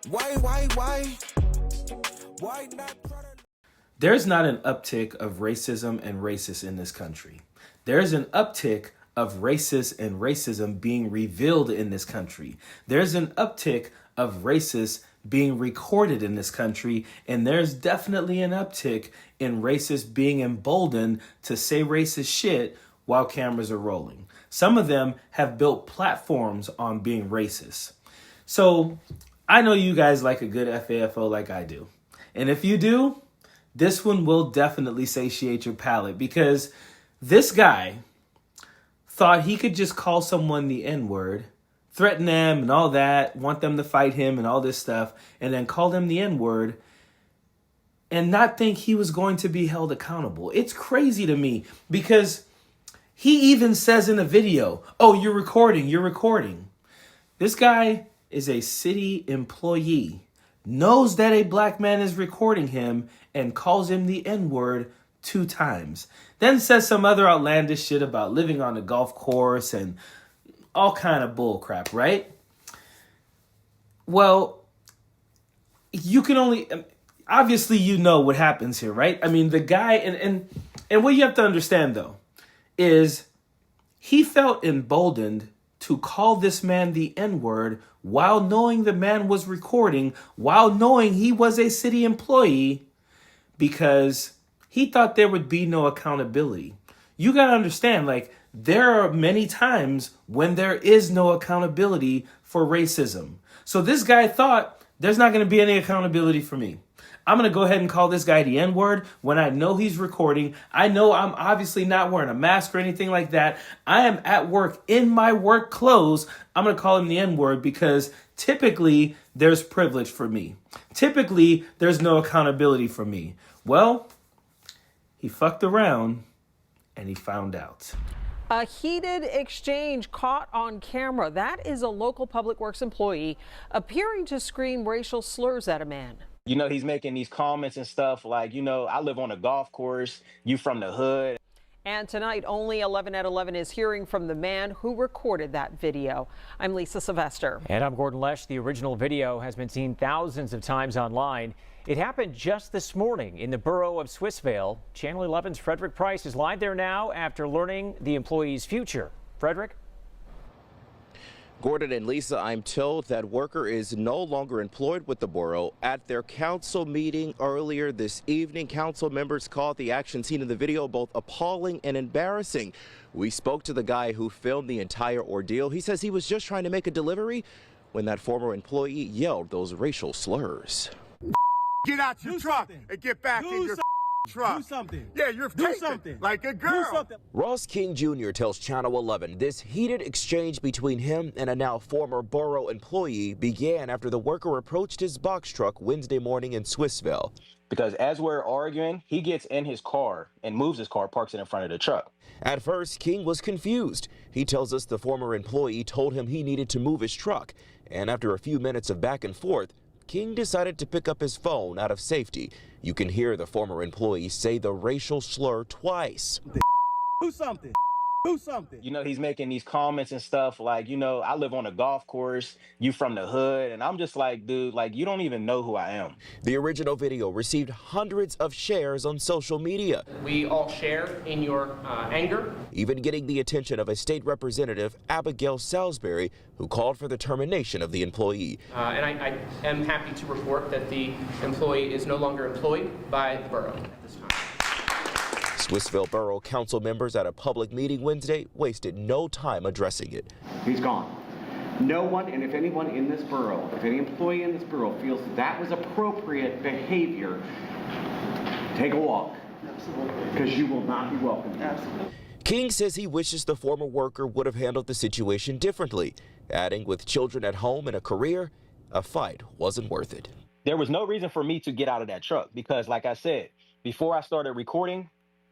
Why not? There's not an uptick of racism and racists in this country. There's an uptick of racist and racism being revealed in this country. There's an uptick of racists being recorded in this country, and there's definitely an uptick in racists being emboldened to say racist shit while cameras are rolling. Some of them have built platforms on being racist. So I know you guys like a good FAFO like I do. And if you do, this one will definitely satiate your palate, because this guy thought he could just call someone the N-word, threaten them and all that, want them to fight him and all this stuff, and then call them the N-word and not think he was going to be held accountable. It's crazy to me, because he even says in the video, oh, you're recording. This guy is a city employee, knows that a black man is recording him, and calls him the N-word 2 times. Then says some other outlandish shit about living on a golf course and all kind of bull crap, right? Well, you can only... Obviously, you know what happens here, right? I mean, the guy... And what you have to understand, though, is he felt emboldened to call this man the N-word while knowing the man was recording, while knowing he was a city employee, because he thought there would be no accountability. You got to understand, like, there are many times when there is no accountability for racism. So this guy thought there's not going to be any accountability for me. I'm going to go ahead and call this guy the N-word when I know he's recording. I know I'm obviously not wearing a mask or anything like that. I am at work in my work clothes. I'm going to call him the N-word because typically there's privilege for me. Typically there's no accountability for me. Well, he fucked around and he found out. A heated exchange caught on camera. That is a local public works employee appearing to scream racial slurs at a man. You know, he's making these comments and stuff like, you know, I live on a golf course, you from the hood. And tonight, only 11 at 11 is hearing from the man who recorded that video. I'm Lisa Sylvester. And I'm Gordon Lesh. The original video has been seen thousands of times online. It happened just this morning in the borough of Swissvale. Channel 11's Frederick Price is live there now after learning the employee's future. Frederick? Gordon and Lisa, I'm told that worker is no longer employed with the borough. At their council meeting earlier this evening, council members called the action seen in the video both appalling and embarrassing. We spoke to the guy who filmed the entire ordeal. He says he was just trying to make a delivery when that former employee yelled those racial slurs. Get out your truck and get back in your truck. Do something. Yeah, you're Do something. like a girl. Do something. Ross King Jr. tells Channel 11 this heated exchange between him and a now former borough employee began after the worker approached his box truck Wednesday morning in Swissvale. Because as we're arguing, he gets in his car and moves his car, parks it in front of the truck. At first, King was confused. He tells us the former employee told him he needed to move his truck. And after a few minutes of back and forth, King decided to pick up his phone out of safety. You can hear the former employee say the racial slur twice. Do something. Do something. You know, he's making these comments and stuff like, you know, I live on a golf course, you from the hood. And I'm just like, dude, like, you don't even know who I am. The original video received hundreds of shares on social media. We all share in your anger. Even getting the attention of a state representative, Abigail Salisbury, who called for the termination of the employee. And I am happy to report that the employee is no longer employed by the borough at this time. Swissvale Borough Council members at a public meeting Wednesday wasted no time addressing it. He's gone. No one, and if anyone in this borough, if any employee in this borough feels that was appropriate behavior, take a walk. Absolutely. Because you will not be welcome. Absolutely. King says he wishes the former worker would have handled the situation differently, adding with children at home and a career, a fight wasn't worth it. There was no reason for me to get out of that truck because, like I said, before I started recording,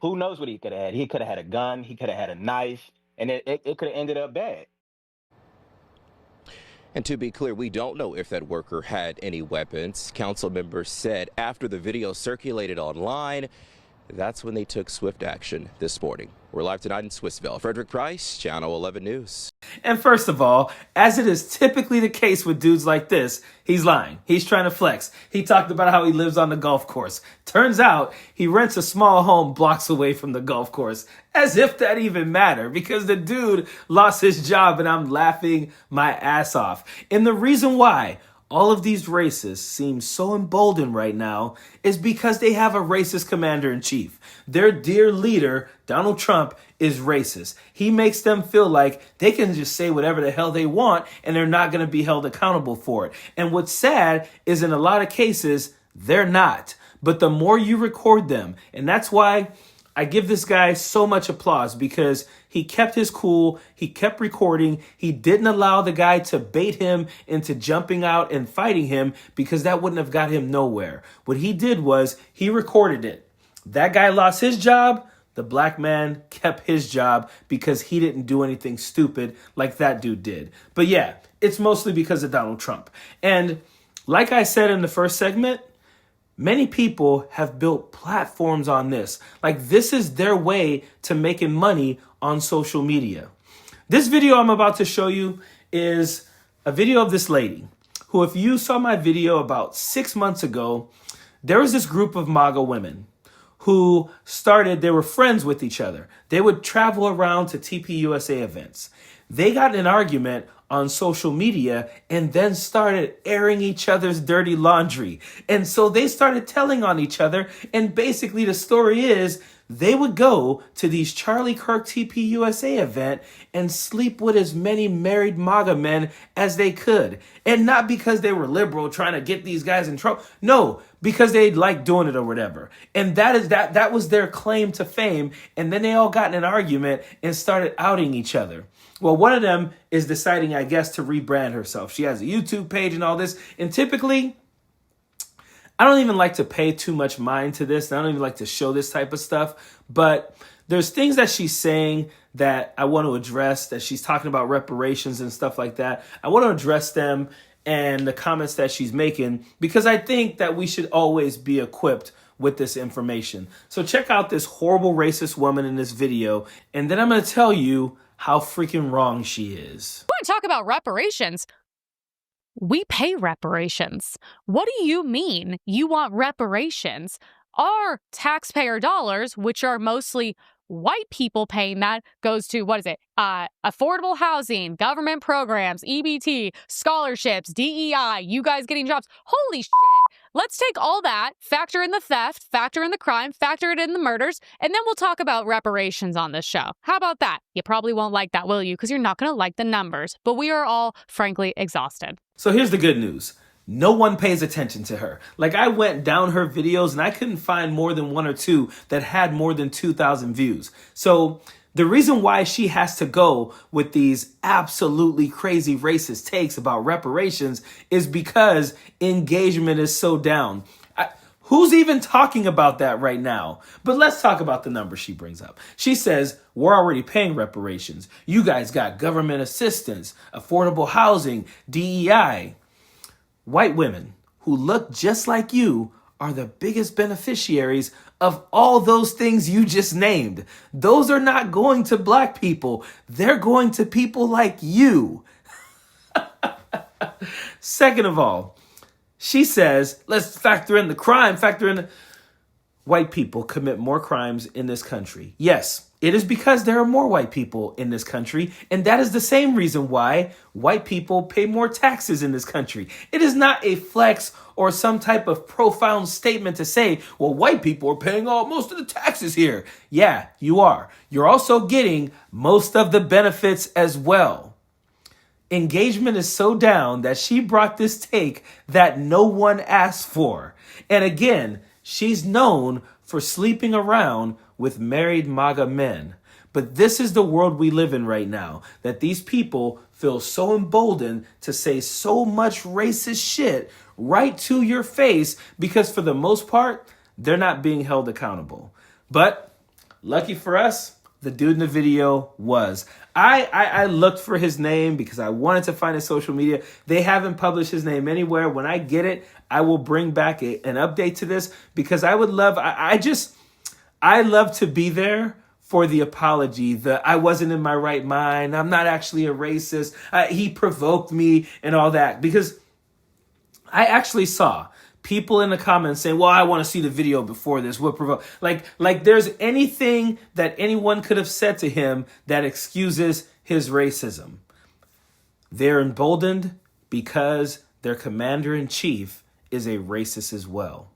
who knows what he could have had? He could have had a gun, he could have had a knife, and it could have ended up bad. And to be clear, we don't know if that worker had any weapons. Council members said after the video circulated online, That's when they took swift action this morning. We're live tonight in Swissvale. Frederick Price, Channel 11 News. And first of all, as it is typically the case with dudes like this, he's lying. He's trying to flex. He talked about how he lives on the golf course. Turns out he rents a small home blocks away from the golf course. As if that even mattered, because the dude lost his job and I'm laughing my ass off. And the reason why all of these racists seem so emboldened right now is because they have a racist commander-in-chief. Their dear leader, Donald Trump, is racist. He makes them feel like they can just say whatever the hell they want and they're not going to be held accountable for it. And what's sad is in a lot of cases, they're not. But the more you record them, and that's why I give this guy so much applause, because he kept his cool, he kept recording, he didn't allow the guy to bait him into jumping out and fighting him, because that wouldn't have got him nowhere. What he did was he recorded it. That guy lost his job, the black man kept his job because he didn't do anything stupid like that dude did. But yeah, it's mostly because of Donald Trump. And like I said in the first segment, many people have built platforms on this. Like, this is their way to making money on social media. This video I'm about to show you is a video of this lady who, if you saw my video about 6 months ago, there was this group of MAGA women who they were friends with each other. They would travel around to TPUSA events. They got in an argument on social media and then started airing each other's dirty laundry. And so they started telling on each other. And basically the story is they would go to these Charlie Kirk TPUSA event and sleep with as many married MAGA men as they could. And not because they were liberal trying to get these guys in trouble. No, because they liked doing it or whatever. And that was their claim to fame. And then they all got in an argument and started outing each other. Well, one of them is deciding, I guess, to rebrand herself. She has a YouTube page and all this. And typically, I don't even like to pay too much mind to this. I don't even like to show this type of stuff. But there's things that she's saying that I want to address, that she's talking about reparations and stuff like that. I want to address them and the comments that she's making, because I think that we should always be equipped with this information. So check out this horrible racist woman in this video, and then I'm going to tell you how freaking wrong she is. Want to talk about reparations? We pay reparations. What do you mean you want reparations? Our taxpayer dollars, which are mostly white people paying that, goes to, affordable housing, government programs, EBT, scholarships, DEI, you guys getting jobs. Holy shit. Let's take all that, factor in the theft, factor in the crime, factor it in the murders, and then we'll talk about reparations on this show. How about that? You probably won't like that, will you? Because you're not going to like the numbers. But we are all, frankly, exhausted. So here's the good news. No one pays attention to her. Like, I went down her videos and I couldn't find more than one or two that had more than 2,000 views. So the reason why she has to go with these absolutely crazy racist takes about reparations is because engagement is so down. Who's even talking about that right now? But let's talk about the numbers she brings up. She says, we're already paying reparations. You guys got government assistance, affordable housing, DEI. White women who look just like you are the biggest beneficiaries of all those things you just named. Those are not going to black people. They're going to people like you. Second of all, she says, let's factor in the crime, white people commit more crimes in this country. Yes, it is because there are more white people in this country, and that is the same reason why white people pay more taxes in this country. It is not a flex or some type of profound statement to say, well, white people are paying most of the taxes here. Yeah, you are. You're also getting most of the benefits as well. Engagement is so down that she brought this take that no one asked for. And again, she's known for sleeping around with married MAGA men. But this is the world we live in right now, that these people feel so emboldened to say so much racist shit right to your face because for the most part, they're not being held accountable. But lucky for us, the dude in the video was. I looked for his name because I wanted to find his social media. They haven't published his name anywhere. When I get it, I will bring back an update to this because I would love, I love to be there for the apology, the I wasn't in my right mind, I'm not actually a racist, he provoked me and all that. Because I actually saw people in the comments saying, well, I want to see the video before this. What provoked? Like there's anything that anyone could have said to him that excuses his racism. They're emboldened because their commander-in-chief is a racist as well.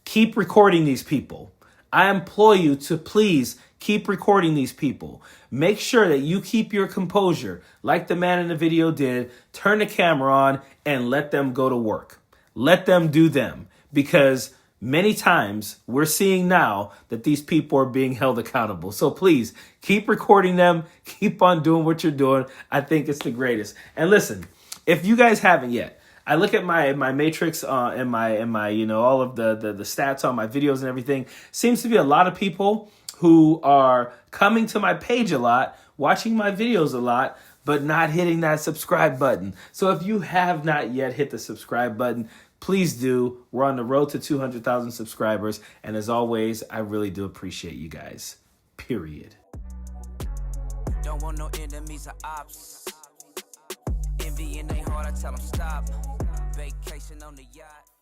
Keep recording these people. I implore you to please keep recording these people. Make sure that you keep your composure like the man in the video did. Turn the camera on and let them go to work. Let them do them, because many times we're seeing now that these people are being held accountable. So please keep recording them. Keep on doing what you're doing. I think it's the greatest. And listen, if you guys haven't yet, I look at my matrix and my all of the stats on my videos and everything. Seems to be a lot of people who are coming to my page a lot, watching my videos a lot, but not hitting that subscribe button. So if you have not yet hit the subscribe button, please do. We're on the road to 200,000 subscribers. And as always, I really do appreciate you guys. Period. Don't want no enemies or ops. Envy in their heart, I tell them stop. Vacation on the yacht.